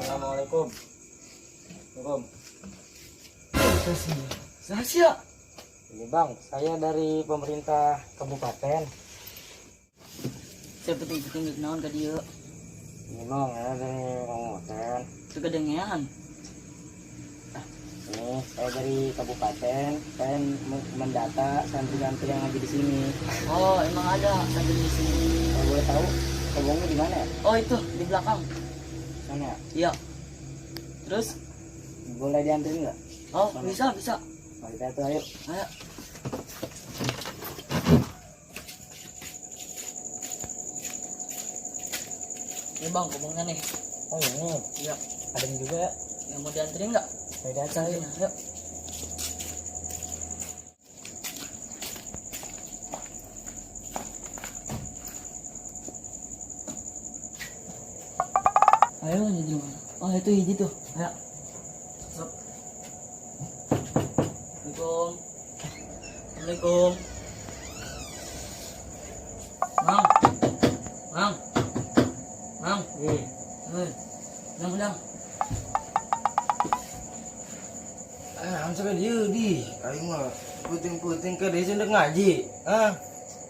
Assalamualaikum. Assalamualaikum. Rahasia. Ini bang, saya dari pemerintah kabupaten. Saya penting naon ka dieu. Ini bang, ya dari kabupaten. Teu kedengean. Ini saya dari kabupaten. Saya mendata santri-santri yang ngaji di sini. Oh, emang ada sambil di sini. Saya boleh tahu kebunnya di mana ya? Oh, itu di belakang. Sana ya? Iya. Terus? Boleh dianterin nggak? Oh, Mana? bisa. Mari kita tuh, ayo. Ayo. Ini bang, kebunnya nih. Oh ini, Iya. ada juga ya? Yang mau dianterin nggak? Saya datang. Ayo. Ayo. Ayo, ini di mana? Oh, itu hiji tuh. Ayo. Sok. Assalamualaikum. Assalamualaikum. Mang. Mang. Mang. Hei. Udang. Sampai dia di. Ayo mah puting-puting ke desa udah ngaji.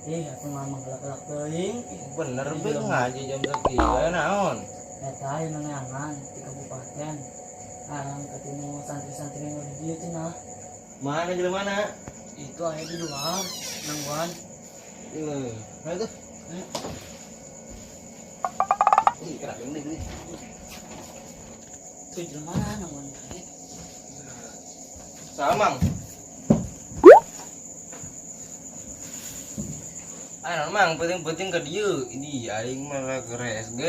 Aku mama gelak-gelak teuing. Bener be ngaji jam 3 naon? Eta yang nangangan di kabupaten. Ketemu santri-santri nu di dieu cenah. Mana jadi mana? Itu aya di luar, nangguan. Nah itu. Ih, kerak ini. Tuh jelema nangguan tadi. Samang. Ayo mang penting-penting ke dia. Ini aing malah ke RSG.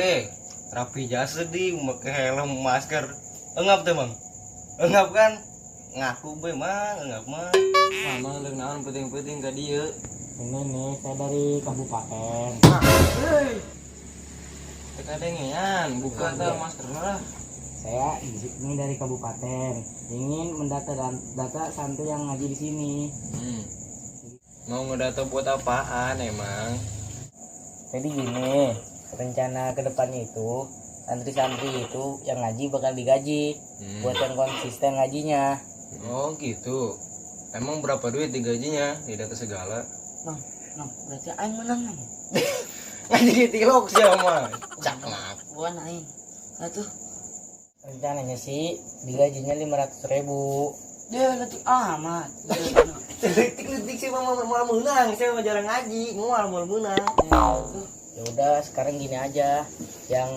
Rapi jasa di pakai helm masker. Engap tuh mang. Engap kan? Ngaku be mang, engap mah. Mama leung naon penting-penting ke dia. Ini nih saya dari kabupaten. Hei, Kedengean, buka tuh masker lah. Saya ini dari kabupaten. Ingin data santri yang ngaji di sini. Mau ngedata buat apaan emang? Jadi gini, rencana kedepannya itu santri-santri itu yang ngaji bakal digaji buat yang konsisten ngajinya. Oh gitu. Emang berapa duit digajinya? Di data segala. Nang, berarti aing menang nang. Ngaji di tilok siapa? Cak maaf. Bukan aing. Atuh, Rencananya sih digajinya 500.000. dia lagi amat. Detik-detik sih mau menang, saya mau jarang ngaji, mau menang. Ya udah sekarang gini aja, yang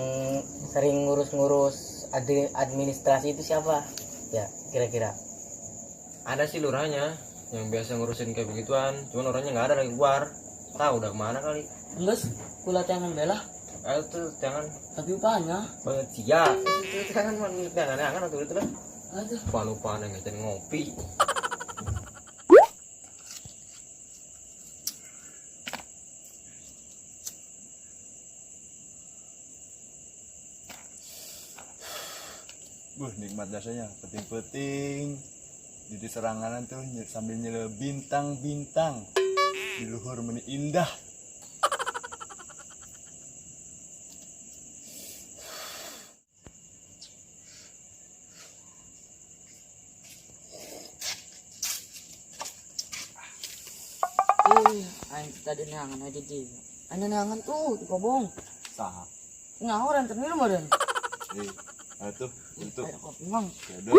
sering ngurus-ngurus administrasi itu siapa? Ya kira-kira. Ada sih lurahnya yang biasa ngurusin kayak begituan, cuman orangnya nggak ada lagi keluar. Tahu udah kemana kali? Enggak, kula jangan bela. Ayo tuh jangan Tapi upahnya. banget sia. Itu jangan jangan atau itu lah. Aduh. Lupa ngecen ngopi. Nikmat rasanya, peting-peting jadi serangan tuh sambil nyele bintang-bintang di luhur meni indah. Aing tadi neangan aja di. Aing neangan tuh di kobong. Sah. Ngawuran ternyata meureun. Atuh untuk Ayo kopi mang. jodoh.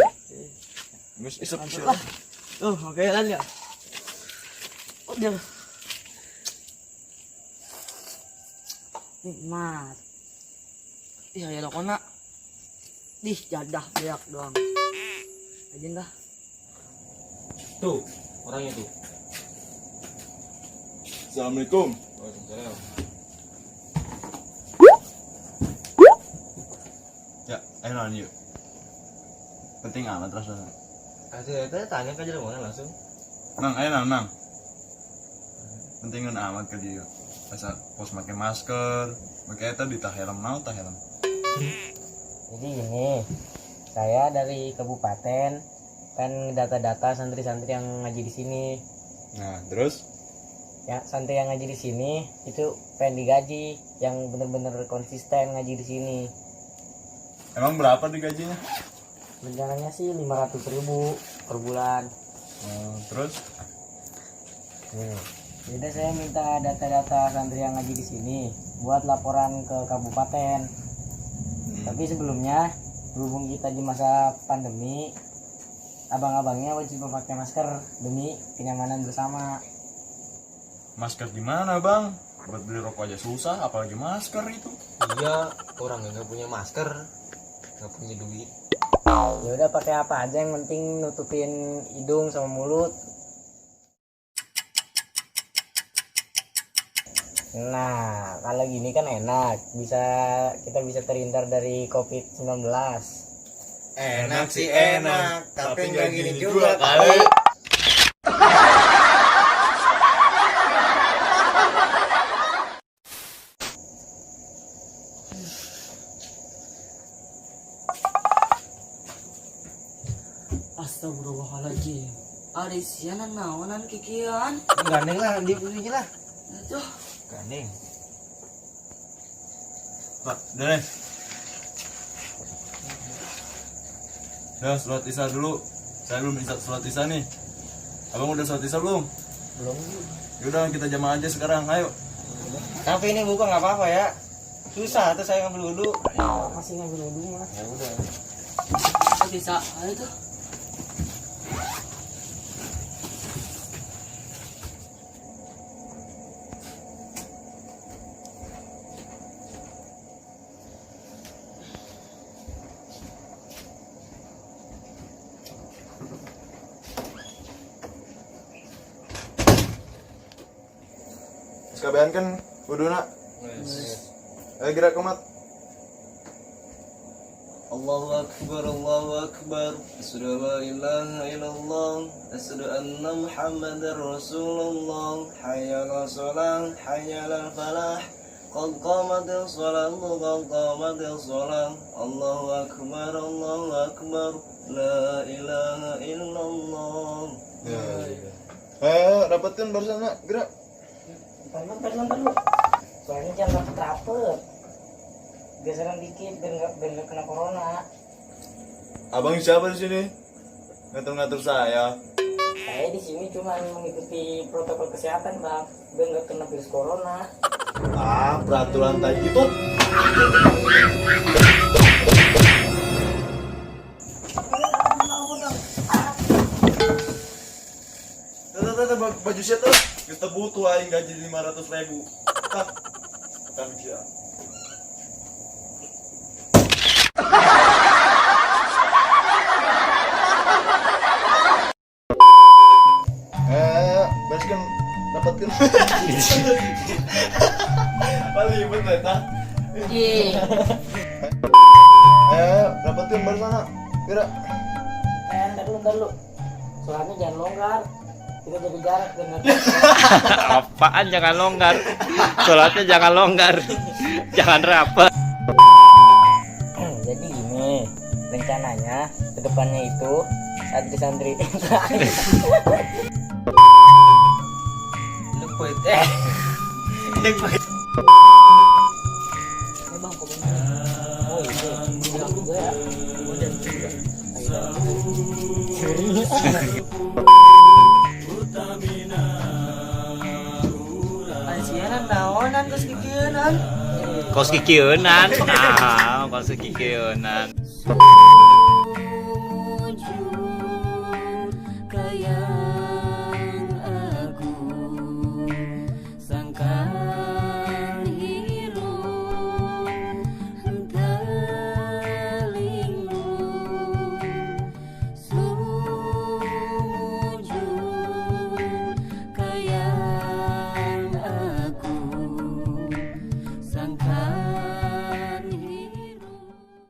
Geus isep Mantap sih. lah. Tuh, oke lan ya. Udah. Nikmat. Iya ya lokona. Dih jadah beak doang. Aja dah. Tuh orangnya tuh. Assalamualaikum. Waalaikumsalam. Ya, Ayo lan yuk. Penting amat rasanya. Kita tanya ke jalan mana langsung. Nang, ayo nang. Pentingin amat ke dia. Asal pos pakai masker, pakai itu di helm mau tah helm. Jadi gini, saya dari kabupaten kan data-data santri-santri yang ngaji di sini. Nah, terus Ya, santri yang ngaji di sini itu pengen digaji yang bener-bener konsisten ngaji di sini. emang berapa digajinya? Rencananya sih 500.000 per bulan. Terus Jadi saya minta data-data santri yang ngaji di sini buat laporan ke kabupaten. Tapi sebelumnya, berhubung kita di masa pandemi, abang-abangnya wajib memakai masker demi kenyamanan bersama. masker gimana bang? Buat beli rokok aja susah, apalagi masker itu. Iya, orang yang nggak punya masker, nggak punya duit. Ya udah pakai apa aja, yang penting nutupin hidung sama mulut. Nah, kalau gini kan enak, kita bisa terhindar dari COVID-19. Enak sih enak, tapi nggak gini juga kali. Astagfirullahaladzim. Ada sianan naonan kikian. Gandeng lah, dia bunyi lah. Aduh. Gandeng. Pak, udah deh. Udah, sholat isya dulu. Saya belum sholat isya nih. Abang udah sholat isya belum? Belum. Yaudah, kita jamaah aja sekarang, ayo. Tapi ini buka nggak apa-apa ya. Susah tuh saya ngambil wudhu. Masih ngambil wudhu mas. Ya udah. Bisa. Ayo tuh. Sekabean kan wuduna. Ayo gerak komat. Allahu Akbar, Allahu Akbar. Asyhadu an la ilaha illallah, asyhadu anna Muhammadar Rasulullah. Hayya 'alas shalah, hayya 'alal falah. Qad qamatis shalah, qad qamatis shalah. Allahu Akbar, Allahu Akbar. La ilaha illallah. Ayo, dapetin barusan nak, gerak. Bentar dulu. Soalnya jangan rapet. Geseran dikit biar nggak kena corona. Abang siapa di sini? Ngatur-ngatur saya. Saya di sini cuma mengikuti protokol kesehatan bang, biar nggak kena virus corona. Ah, peraturan tadi gitu. Tuh, baju saya tuh. Kita butuh aing gaji 500.000. Kan bisa. Bereskan dapetin. Paling bener ta. Iya. Dapetin bersana. Kira. Ntar dulu. Soalnya jangan longgar. Kita jaga jarak dengan. Apaan jangan longgar? Sholatnya jangan longgar. Jangan rapat. Jadi gini, rencananya kedepannya itu santri-santri Luput. Luput. bang komentar. Oh itu bilang juga ya. Udah juga. Asianan naonan kos kikeunan. Kos kikeunan. Kos kikeunan.